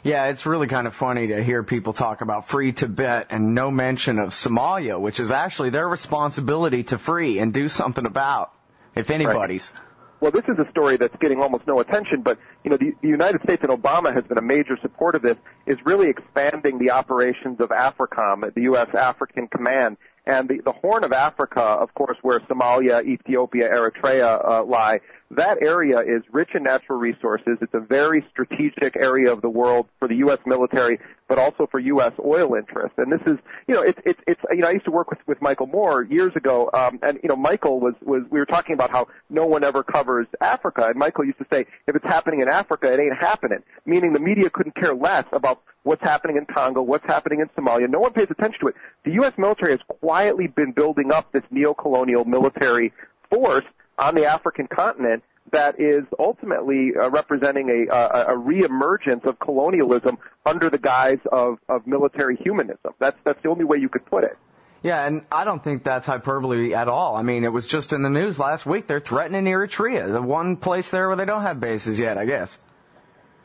Yeah, it's really kind of funny to hear people talk about free Tibet and no mention of Somalia, which is actually their responsibility to free and do something about, if anybody's. Right. Well, this is a story that's getting almost no attention, but, the United States and Obama has been a major support of this, is really expanding the operations of AFRICOM, the U.S. African Command. And the Horn of Africa, of course, where Somalia, Ethiopia, Eritrea lie, that area is rich in natural resources. It's a very strategic area of the world for the U.S. military, but also for U.S. oil interests. And this is, I used to work with Michael Moore years ago, and Michael we were talking about how no one ever covers Africa, and Michael used to say, if it's happening in Africa, it ain't happening, meaning the media couldn't care less about what's happening in Congo, what's happening in Somalia. No one pays attention to it. The U.S. military has quietly been building up this neo-colonial military force on the African continent that is ultimately representing a reemergence of colonialism under the guise of military humanism. That's the only way you could put it. Yeah, and I don't think that's hyperbole at all. I mean, it was just in the news last week. They're threatening Eritrea, the one place there where they don't have bases yet, I guess.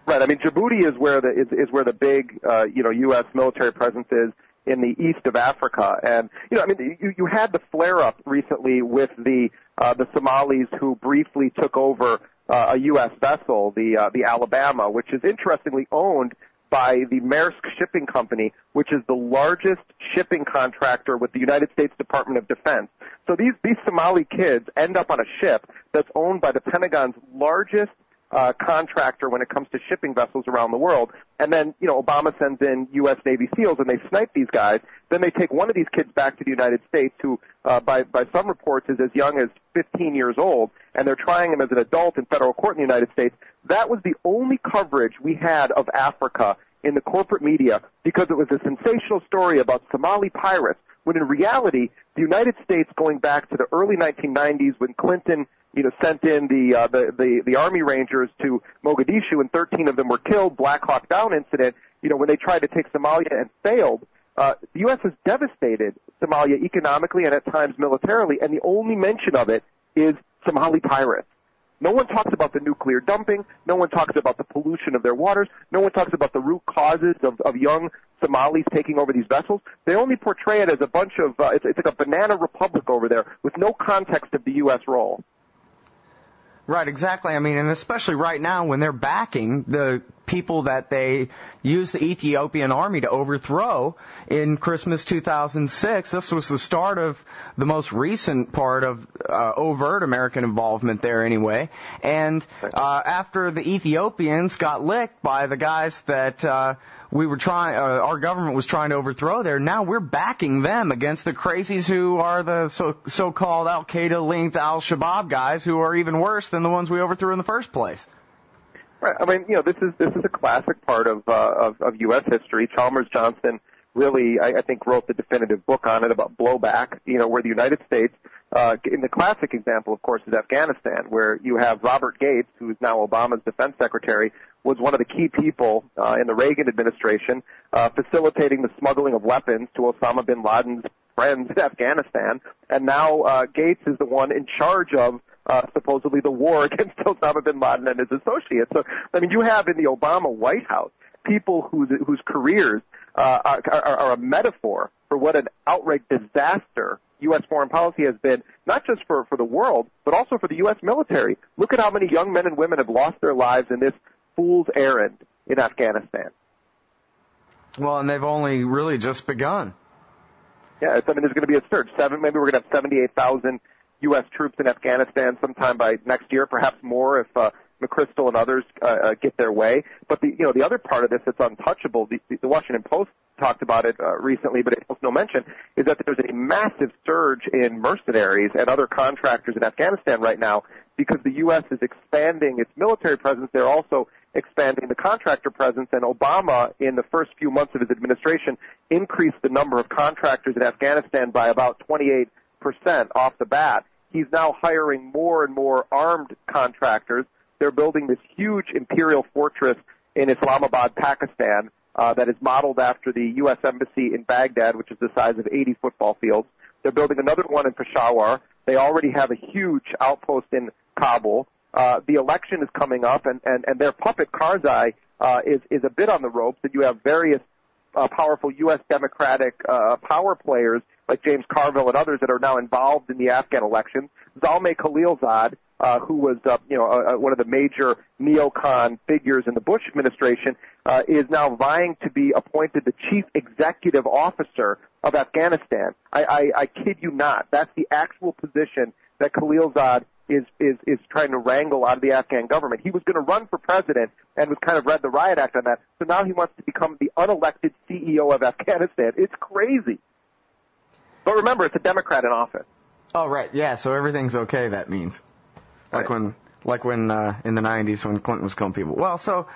Right. I mean, Djibouti is where the big U.S. military presence is in the east of Africa, and you had the flare up recently with the Somalis who briefly took over a U.S. vessel, the Alabama, which is interestingly owned by the Maersk Shipping Company, which is the largest shipping contractor with the United States Department of Defense. So these Somali kids end up on a ship that's owned by the Pentagon's largest contractor when it comes to shipping vessels around the world. And then, Obama sends in U.S. Navy SEALs and they snipe these guys. Then they take one of these kids back to the United States who, by some reports, is as young as 15 years old, and they're trying him as an adult in federal court in the United States. That was the only coverage we had of Africa in the corporate media because it was a sensational story about Somali pirates, when in reality, the United States, going back to the early 1990s when Clinton sent in the Army Rangers to Mogadishu, and 13 of them were killed, Black Hawk Down incident, when they tried to take Somalia and failed, the U.S. has devastated Somalia economically and at times militarily, and the only mention of it is Somali pirates. No one talks about the nuclear dumping. No one talks about the pollution of their waters. No one talks about the root causes of young Somalis taking over these vessels. They only portray it as a bunch of, it's like a banana republic over there with no context of the U.S. role. Right, exactly. I mean, and especially right now when they're backing the people that they used the Ethiopian army to overthrow in Christmas 2006. This was the start of the most recent part of overt American involvement there anyway. And after the Ethiopians got licked by the guys that our government was trying to overthrow there, now we're backing them against the crazies who are the so-called Al-Qaeda-linked Al-Shabaab guys who are even worse than the ones we overthrew in the first place. Right. I mean, this is a classic part of U.S. history. Chalmers Johnson really, I think, wrote the definitive book on it about blowback, where the United States, in the classic example, of course, is Afghanistan, where you have Robert Gates, who is now Obama's defense secretary, was one of the key people in the Reagan administration facilitating the smuggling of weapons to Osama bin Laden's friends in Afghanistan. And now Gates is the one in charge of supposedly the war against Osama bin Laden and his associates. So, I mean, you have in the Obama White House people whose careers are a metaphor for what an outright disaster U.S. foreign policy has been, not just for the world, but also for the U.S. military. Look at how many young men and women have lost their lives in this fool's errand in Afghanistan. Well, and they've only really just begun. Yeah, there's going to be a surge. Maybe we're going to have 78,000 U.S. troops in Afghanistan sometime by next year, perhaps more if McChrystal and others get their way. But the other part of this that's untouchable, the Washington Post talked about it recently, but it was no mention, is that there's a massive surge in mercenaries and other contractors in Afghanistan right now because the U.S. is expanding its military presence. They're also expanding the contractor presence, and Obama, in the first few months of his administration, increased the number of contractors in Afghanistan by about 28% off the bat. He's now hiring more and more armed contractors. They're building this huge imperial fortress in Islamabad, Pakistan, that is modeled after the U.S. Embassy in Baghdad, which is the size of 80 football fields. They're building another one in Peshawar. They already have a huge outpost in Kabul. The election is coming up, and their puppet Karzai is a bit on the ropes, and you have various powerful U.S. Democratic power players like James Carville and others that are now involved in the Afghan elections. Zalmay Khalilzad, who was one of the major neocon figures in the Bush administration, is now vying to be appointed the chief executive officer of Afghanistan. I kid you not. That's the actual position that Khalilzad is trying to wrangle out of the Afghan government. He was going to run for president and was kind of read the riot act on that. So now he wants to become the unelected CEO of Afghanistan. It's crazy. But remember, it's a Democrat in office. Oh, right. Yeah, so everything's okay, that means. Like when in the 90s when Clinton was killing people. Well, so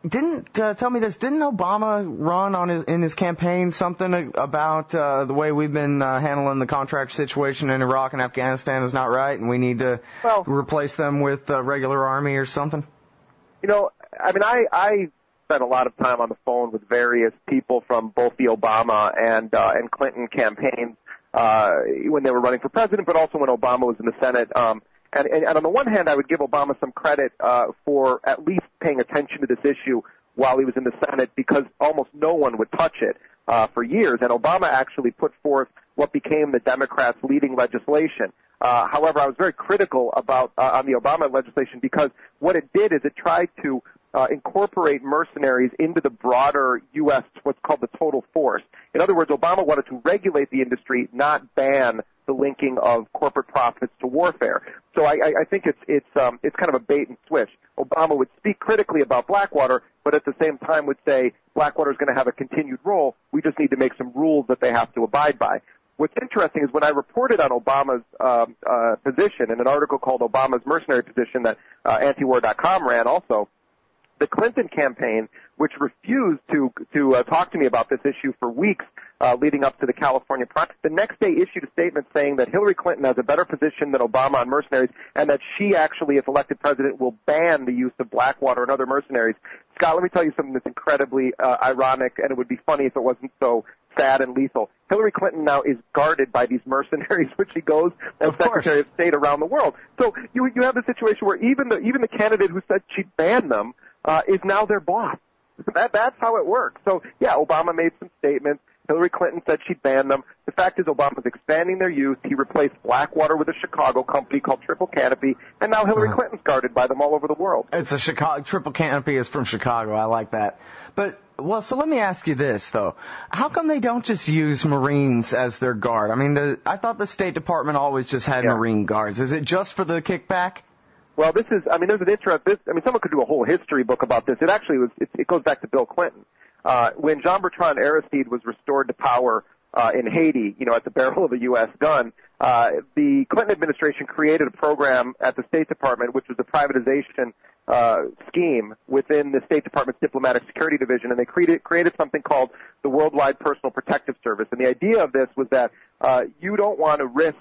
tell me this, didn't Obama run in his campaign something about the way we've been handling the contract situation in Iraq and Afghanistan is not right and we need to replace them with regular army or something? I spent a lot of time on the phone with various people from both the Obama and Clinton campaigns when they were running for president, but also when Obama was in the Senate. And on the one hand, I would give Obama some credit for at least paying attention to this issue while he was in the Senate, because almost no one would touch it for years. And Obama actually put forth what became the Democrats' leading legislation. However, I was very critical about on the Obama legislation because what it did is it tried to incorporate mercenaries into the broader U.S. what's called the total force. In other words, Obama wanted to regulate the industry, not ban the linking of corporate profits to warfare. So I think it's kind of a bait and switch. Obama would speak critically about Blackwater, but at the same time would say Blackwater is going to have a continued role. We just need to make some rules that they have to abide by. What's interesting is when I reported on Obama's position in an article called Obama's Mercenary Position that Antiwar.com ran also, the Clinton campaign, which refused to talk to me about this issue for weeks leading up to the California primary, the next day issued a statement saying that Hillary Clinton has a better position than Obama on mercenaries and that she actually, if elected president, will ban the use of Blackwater and other mercenaries. Scott, let me tell you something that's incredibly ironic, and it would be funny if it wasn't so sad and lethal. Hillary Clinton now is guarded by these mercenaries, which she goes as Secretary of State around the world. So you have the situation where even the candidate who said she'd ban them is now their boss. That's how it works. So, yeah, Obama made some statements. Hillary Clinton said she'd ban them. The fact is Obama's expanding their use. He replaced Blackwater with a Chicago company called Triple Canopy, and now Hillary Clinton's guarded by them all over the world. It's a Chicago. Triple Canopy is from Chicago. I like that. But, well, so let me ask you this, though. How come they don't just use Marines as their guard? I mean, I thought the State Department always just had Marine guards. Is it just for the kickback? Well, there's an interest. Someone could do a whole history book about this. It goes back to Bill Clinton. When Jean-Bertrand Aristide was restored to power in Haiti, at the barrel of a U.S. gun, the Clinton administration created a program at the State Department, which was a privatization scheme within the State Department's Diplomatic Security Division, and they created something called the Worldwide Personal Protective Service. And the idea of this was that you don't want to risk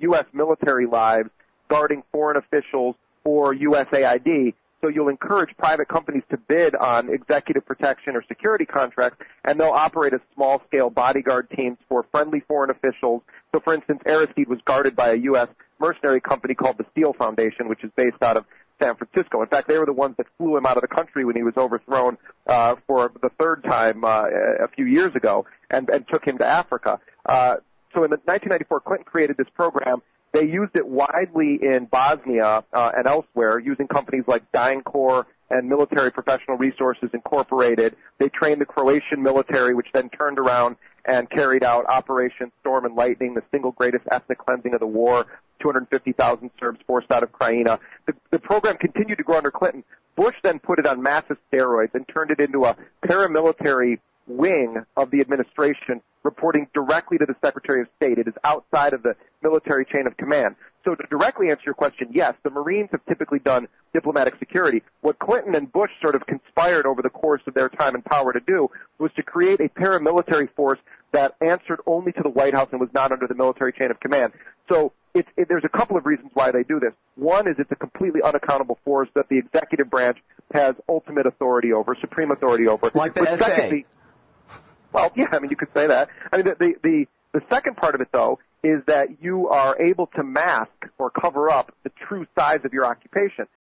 U.S. military lives guarding foreign officials or USAID, so you'll encourage private companies to bid on executive protection or security contracts, and they'll operate as small-scale bodyguard teams for friendly foreign officials. So, for instance, Aristide was guarded by a U.S. mercenary company called the Steele Foundation, which is based out of San Francisco. In fact, they were the ones that flew him out of the country when he was overthrown for the third time a few years ago and took him to Africa. So in 1994, Clinton created this program. They used it widely in Bosnia and elsewhere, using companies like DynCorp and Military Professional Resources Incorporated. They trained the Croatian military, which then turned around and carried out Operation Storm and Lightning, the single greatest ethnic cleansing of the war, 250,000 Serbs forced out of Krajina. The program continued to grow under Clinton. Bush then put it on massive steroids and turned it into a paramilitary wing of the administration, reporting directly to the Secretary of State. It is outside of the military chain of command. So to directly answer your question, yes, the Marines have typically done diplomatic security. What Clinton and Bush sort of conspired over the course of their time in power to do was to create a paramilitary force that answered only to the White House and was not under the military chain of command. So there's a couple of reasons why they do this. One is it's a completely unaccountable force that the executive branch has ultimate authority over, supreme authority over. Like the SA. Secondly, well, yeah, you could say that. The second part of it, though, is that you are able to mask or cover up the true size of your occupation.